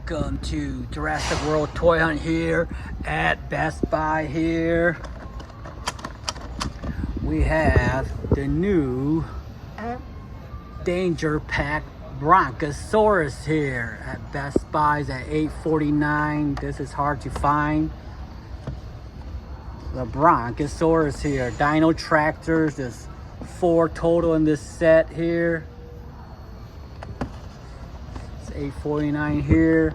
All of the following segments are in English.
Welcome to Jurassic World Toy Hunt here at Best Buy here. We have the new Danger Pack Brachiosaurus here at Best Buy's at $8.49. This is hard to find. The Brachiosaurus here. Dino tractors. There's 4 total in this set here. $8.49 here.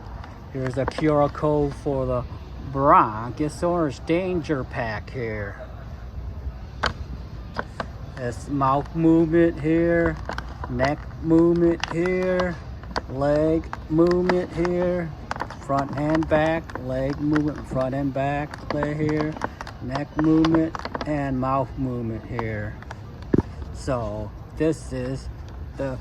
Here's a QR code for the Brachiosaurus Danger Pack here. It's mouth movement here, neck movement here, leg movement here, front and back, leg movement, front and back, leg here, neck movement, and mouth movement here. So this is the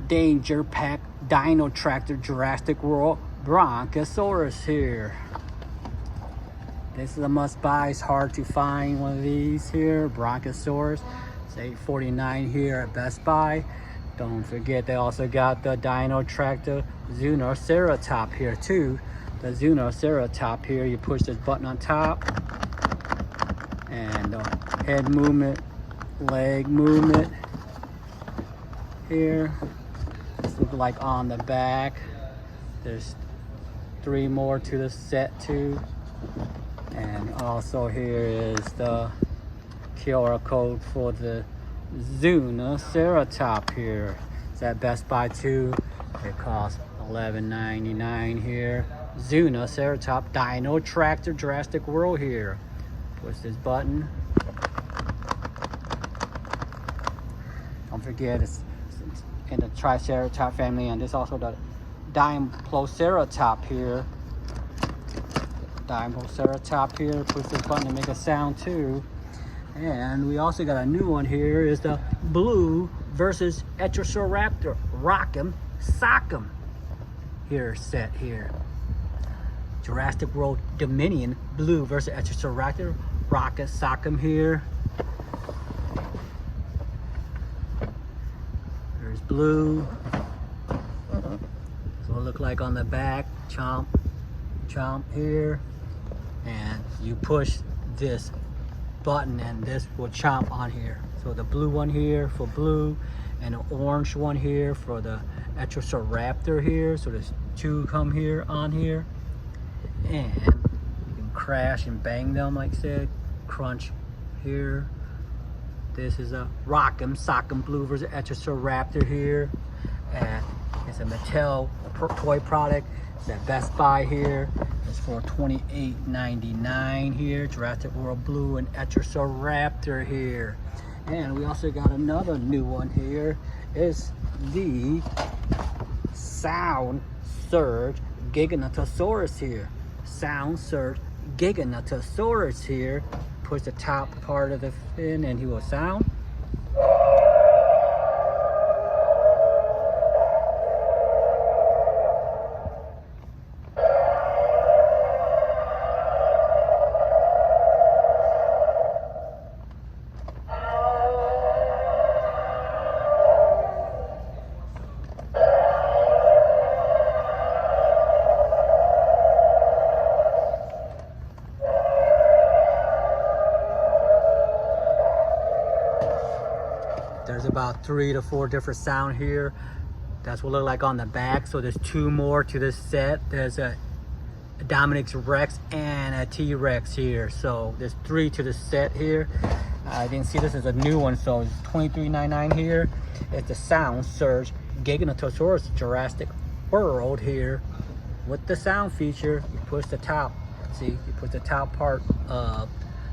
Danger Pack Dino Tractor Jurassic World Brachiosaurus here. This is a must-buy. It's hard to find one of these here. Brachiosaurus. It's $8.49 here at Best Buy. Don't forget they also got the Dino Tractor Dinosaur here too. The Dinosaur here. You push this button on top, and the head movement, leg movement here. Look like on the back. There's 3 more to the set too, and also here is the QR code for the Dinosaur here. It's at Best Buy too. It costs $11.99 here. Dinosaur Dino Tractor Jurassic World here. Push this button. Don't forget it's in the Triceratops family, and there's also the Diplodocus here. Diplodocus here. Push this button to make a sound too. And we also got a new one here. Is the Blue versus Atrociraptor Rock'em Sock'em here set here. Jurassic World Dominion Blue versus Atrociraptor Rock'em Sock'em here. Blue. So it look like on the back, chomp here, and you push this button and this will chomp on here. So the blue one here for blue, and the orange one here for the Atrociraptor here. So there's 2 come here on here, and you can crash and bang them like I said. Crunch here. This is a Rock'em Sock'em Blue versus Atrociraptor here. And it's a Mattel Toy Product. It's at Best Buy here. It's for $28.99 here. Jurassic World Blue and Atrociraptor here. And we also got another new one here. It's the Sound Surge Giganotosaurus here. Sound Surge Giganotosaurus here. Push the top part of the fin and he will sound. There's about 3 to 4 different sound here. That's what it look like on the back. So there's 2 more to this set. There's a Dominic's Rex and a T-Rex here. So there's 3 to the set here. I didn't see this as a new one, so it's $23.99 here. It's the Sound Surge Giganotosaurus Jurassic World here. With the sound feature, you push the top. See, you push the top part of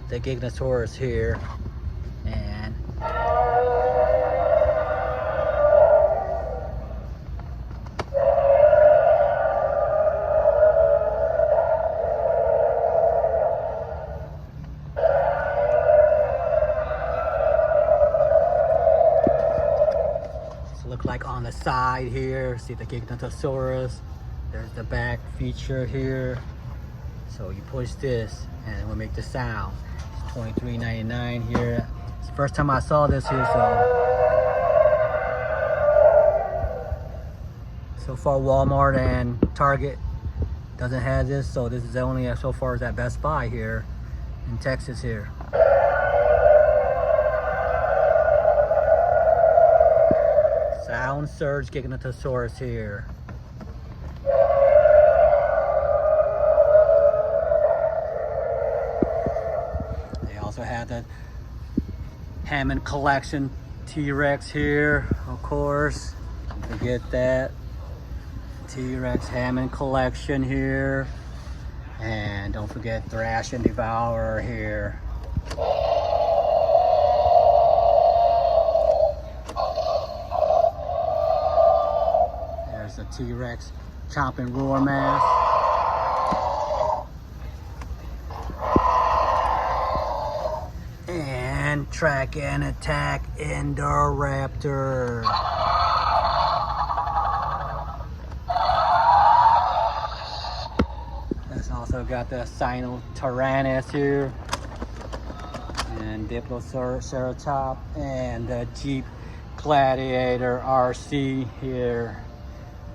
the Giganotosaurus here. And look like on the side here, see the Giganotosaurus. There's the back feature here. So you push this and it will make the sound. It's $23.99 here. It's the first time I saw this here, so far Walmart and Target doesn't have this, so this is only so far as at Best Buy here in Texas here. Sound Surge Giganotosaurus here. They also have the Hammond Collection T-Rex here, of course. Don't forget that. T-Rex Hammond Collection here. And don't forget Thrash and Devourer here. There's the T-Rex Chomp and Roar mask. And Track and Attack Indoraptor. That's also got the Sinotyrannus here, and Diploceratops, and the Jeep Gladiator RC here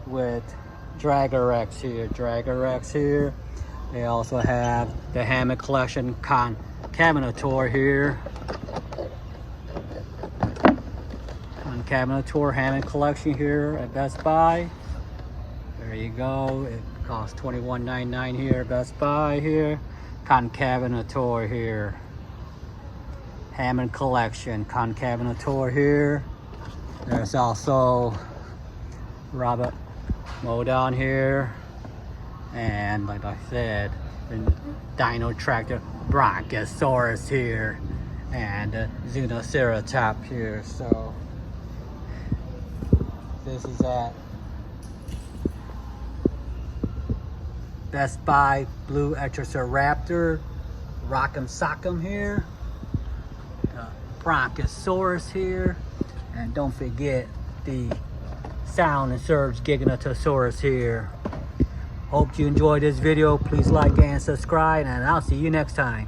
with Dragorex here. They also have the Hammond Collection Cabinator here. Cabinator Hammond Collection here at Best Buy. There you go. It costs $21.99 here at Best Buy here. Cabinator here. Hammond Collection Cabinator here. There's also Robert Modon here. And like I said, the Dino Tractor Brachiosaurus here. And Velociraptor here. So this is at Best Buy Blue Atrociraptor, Rock'em Sock'em here, Brachiosaurus here, and don't forget the Sound and Surge Giganotosaurus here. Hope you enjoyed this video. Please like and subscribe, and I'll see you next time.